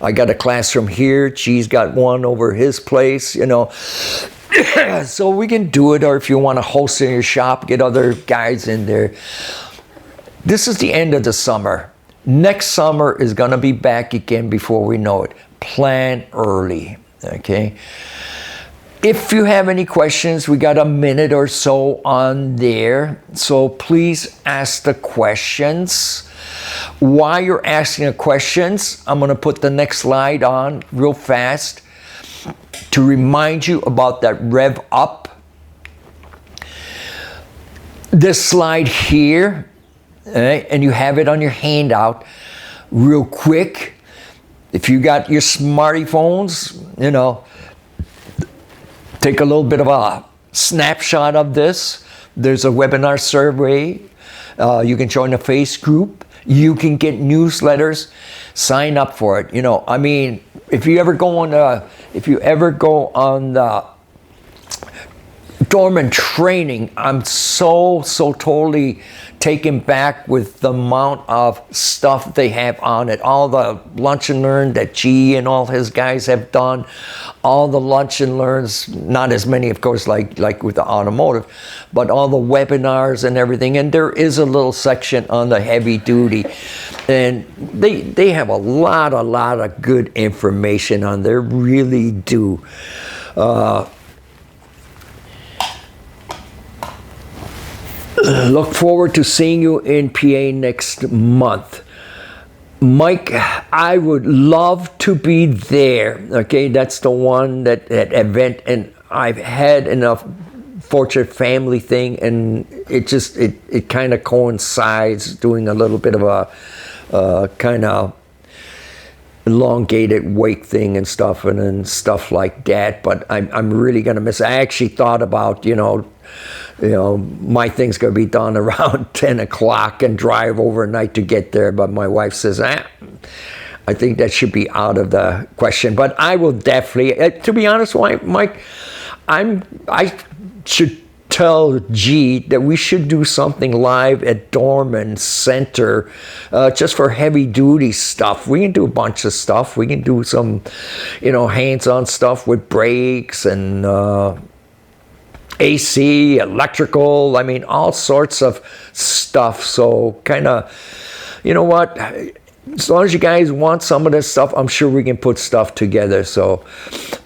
I got a classroom here. G's got one over his place, So we can do it, or if you want to host in your shop, get other guys in there. This is the end of the summer. Next summer is going to be back again before we know it. Plan early, okay? If you have any questions, we got a minute or so on there. So please ask the questions. While you're asking the questions, I'm going to put the next slide on real fast to remind you about that rev up. This slide here, and you have it on your handout real quick. If you got your smartphones, take a little bit of a snapshot of this. There's a webinar survey. You can join a face group. You can get newsletters. Sign up for it. If you ever go on the Dorman Training, I'm so totally taken back with the amount of stuff they have on it. All the lunch and learn that G and all his guys have done. All the lunch and learns, not as many, of course, like with the automotive, but all the webinars and everything. And there is a little section on the heavy duty. And they have a lot of good information on there, really do. Look forward to seeing you in PA next month. Mike, I would love to be there. Okay, that's the one that event, and I've had enough fortunate family thing, and it kind of coincides doing a little bit of a kind of elongated wake thing and stuff and stuff like that. But I'm really gonna miss it. I actually thought about my thing's going to be done around 10 o'clock and drive overnight to get there. But my wife says, I think that should be out of the question. But I will definitely, to be honest, Mike, I should tell G that we should do something live at Dorman Center just for heavy duty stuff. We can do a bunch of stuff. We can do some, hands-on stuff with brakes and AC, electrical, all sorts of stuff. So kind of, as long as you guys want some of this stuff, I'm sure we can put stuff together. So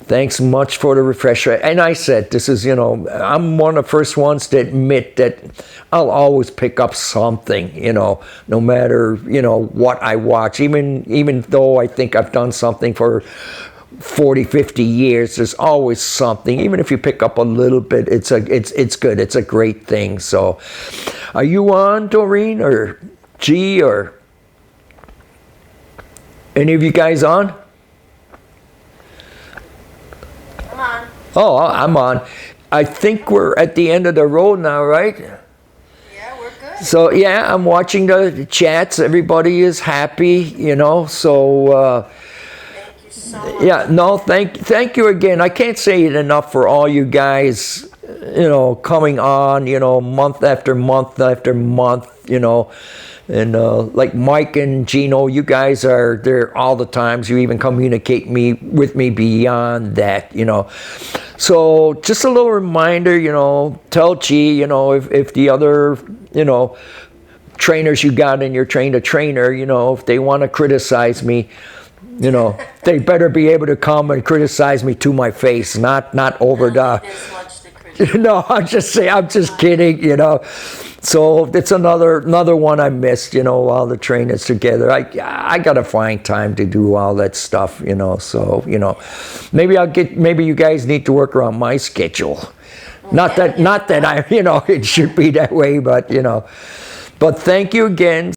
thanks much for the refresher. And I said, this is, I'm one of the first ones to admit that I'll always pick up something, no matter, what I watch, even though I think I've done something for 40, 50 years, there's always something. Even if you pick up a little bit, it's good. It's a great thing. So, are you on, Doreen, or G, or any of you guys on? I'm on. Oh, I'm on. I think we're at the end of the road now, right? Yeah, we're good. So yeah, I'm watching the chats. Everybody is happy, you know. So Thank you so much. yeah, no, thank you again. I can't say it enough for all you guys, you know, coming on, you know, month after month after month, you know. And like Mike and Gino, you guys are there all the times. You even communicate with me beyond that, you know. So just a little reminder, you know, tell G, you know, if the other, you know, trainers you got in your trainer, you know, if they want to criticize me, you know, they better be able to come and criticize me to my face, not over the. There's much to criticize. No, I'm just kidding, you know. So it's another one I missed, you know, while the training's together. I gotta find time to do all that stuff, you know. So, you know, maybe you guys need to work around my schedule. Not that I, you know, it should be that way, but you know. But thank you again.